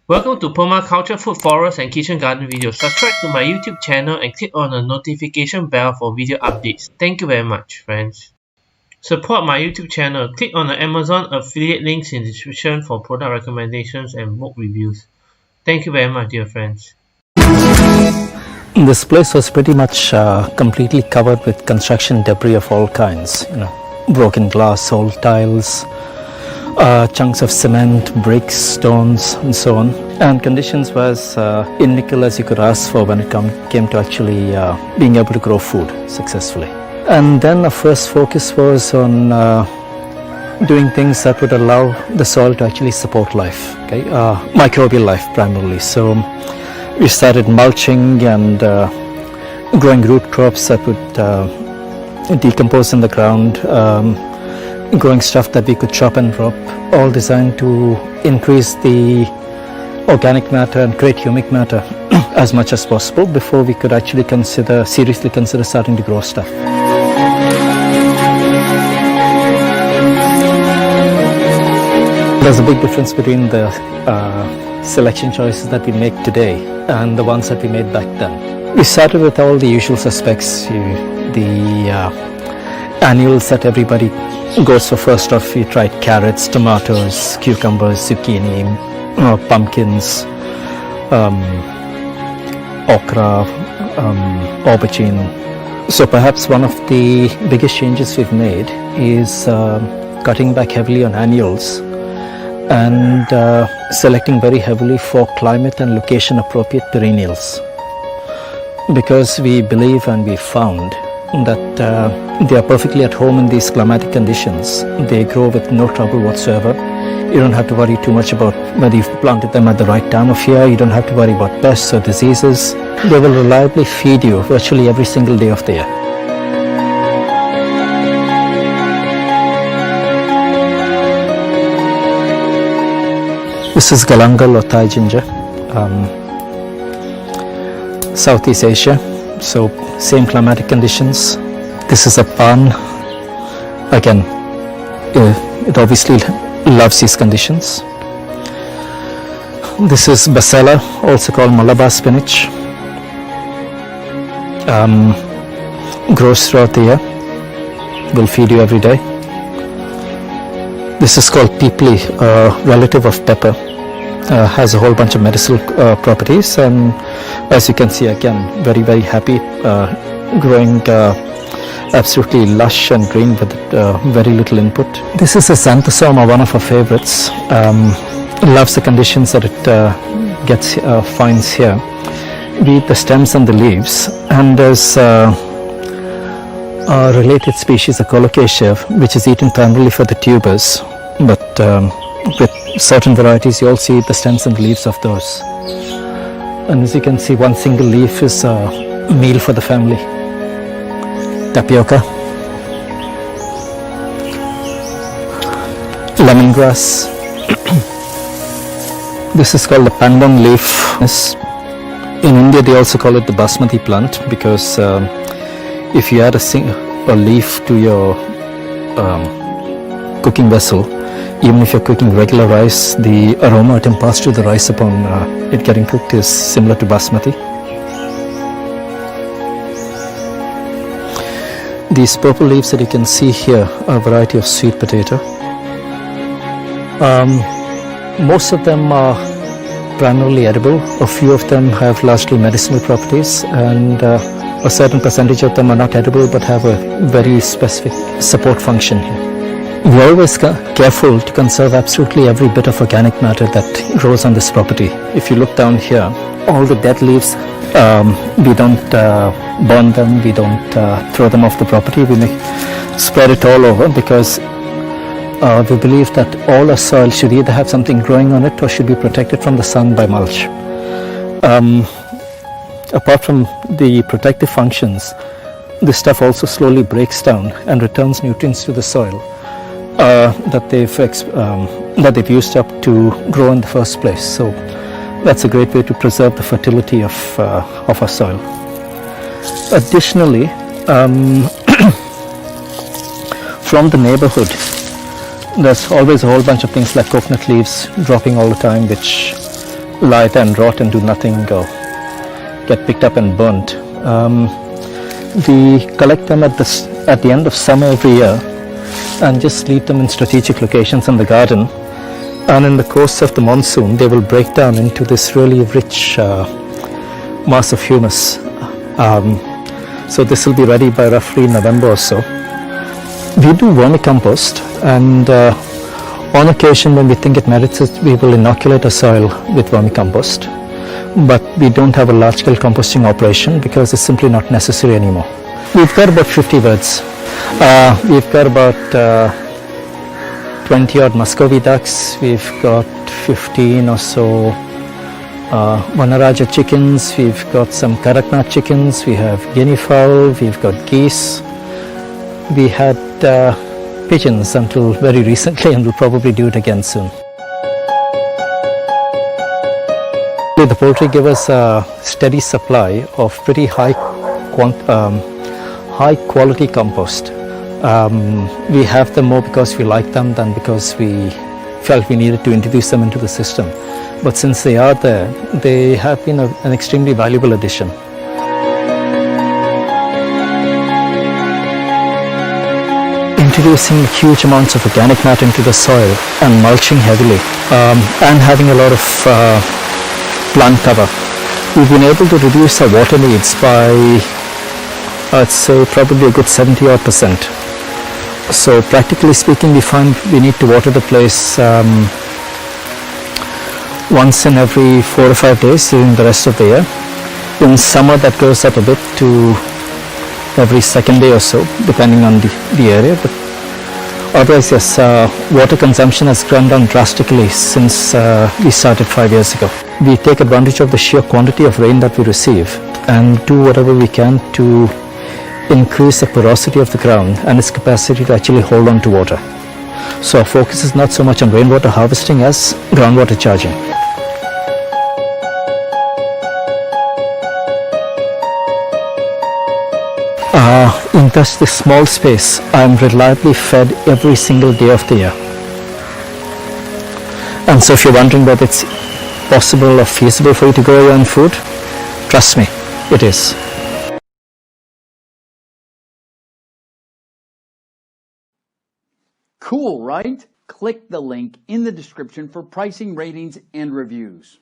Welcome to Permaculture Food Forest and Kitchen Garden videos. Subscribe to my YouTube channel and click on the notification bell for video updates. Thank you very much, friends. Support my YouTube channel. Click on the Amazon affiliate links in the description for product recommendations and book reviews. Thank you very much, dear friends. This place was pretty much completely covered with construction debris of all kinds. Broken glass, old tiles, chunks of cement, bricks, stones, and so on. And conditions was iniquitous as you could ask for when it came to actually being able to grow food successfully. And then our first focus was on doing things that would allow the soil to actually support life, microbial life primarily. So we started mulching and growing root crops that would decompose in the ground, growing stuff that we could chop and drop, all designed to increase the organic matter and create humic matter as much as possible before we could actually seriously consider starting to grow stuff. There's a big difference between the selection choices that we make today and the ones that we made back then. We started with all the usual suspects, the annuals that everybody goes for first off. We tried carrots, tomatoes, cucumbers, zucchini, pumpkins, okra, aubergine. So perhaps one of the biggest changes we've made is cutting back heavily on annuals and selecting very heavily for climate and location appropriate perennials, because we believe and we found that they are perfectly at home in these climatic conditions. They grow with no trouble whatsoever. You don't have to worry too much about whether you've planted them at the right time of year. You don't have to worry about pests or diseases. They will reliably feed you virtually every single day of the year. This is galangal or Thai ginger, Southeast Asia, so same climatic conditions. This is a palm. Again, it obviously loves these conditions. This is basala, also called Malabar spinach. Grows throughout the year, will feed you every day. This is called peepli, a relative of pepper. Has a whole bunch of medicinal properties, and as you can see, again, very, very happy, growing absolutely lush and green with very little input. This is a Xanthosoma, one of our favorites. Loves the conditions that it finds here. We eat the stems and the leaves, and there's a related species, a colocasia, which is eaten primarily for the tubers, but with certain varieties you also eat the stems and leaves of those. And as you can see, one single leaf is a meal for the family. Tapioca, lemongrass. This is called the pandang leaf. In India they also call it the basmati plant, because if you add a leaf to your cooking vessel, even if you're cooking regular rice, the aroma it imparts to the rice upon it getting cooked is similar to basmati. These purple leaves that you can see here are a variety of sweet potato. Most of them are primarily edible. A few of them have largely medicinal properties, and a certain percentage of them are not edible but have a very specific support function here. We're always careful to conserve absolutely every bit of organic matter that grows on this property. If you look down here, all the dead leaves, we don't burn them, we don't throw them off the property. We spread it all over, because we believe that all our soil should either have something growing on it or should be protected from the sun by mulch. Apart from the protective functions, this stuff also slowly breaks down and returns nutrients to the soil that they've used up to grow in the first place. So that's a great way to preserve the fertility of our soil. Additionally, from the neighborhood, there's always a whole bunch of things like coconut leaves dropping all the time, which lie there and rot and do nothing or get picked up and burnt. We collect them at the end of summer every year and just leave them in strategic locations in the garden. And in the course of the monsoon, they will break down into this really rich mass of humus. So this will be ready by roughly November or so. We do vermicompost, and on occasion when we think it merits it, we will inoculate a soil with vermicompost. But we don't have a large-scale composting operation because it's simply not necessary anymore. We've got about 50 birds. We've got about 20 odd Muscovy ducks. We've got 15 or so Vanaraja chickens. We've got some Kadaknath chickens. We have guinea fowl. We've got geese. We had pigeons until very recently, and we'll probably do it again soon. The poultry give us a steady supply of pretty high quality compost. We have them more because we like them than because we felt we needed to introduce them into the system. But since they are there, they have been an extremely valuable addition. Introducing huge amounts of organic matter into the soil and mulching heavily and having a lot of plant cover, we've been able to reduce our water needs by, I'd say, probably a good 70-odd%. So practically speaking, we find we need to water the place once in every 4 or 5 days during the rest of the year. In summer that goes up a bit to every second day or so, depending on the area. But otherwise, yes, water consumption has gone down drastically since we started 5 years ago. We take advantage of the sheer quantity of rain that we receive and do whatever we can to increase the porosity of the ground and its capacity to actually hold on to water. So our focus is not so much on rainwater harvesting as groundwater charging. In just this small space, I am reliably fed every single day of the year. And so if you're wondering whether it's possible or feasible for you to grow your own food, trust me, it is. Cool, right? Click the link in the description for pricing, ratings, and reviews.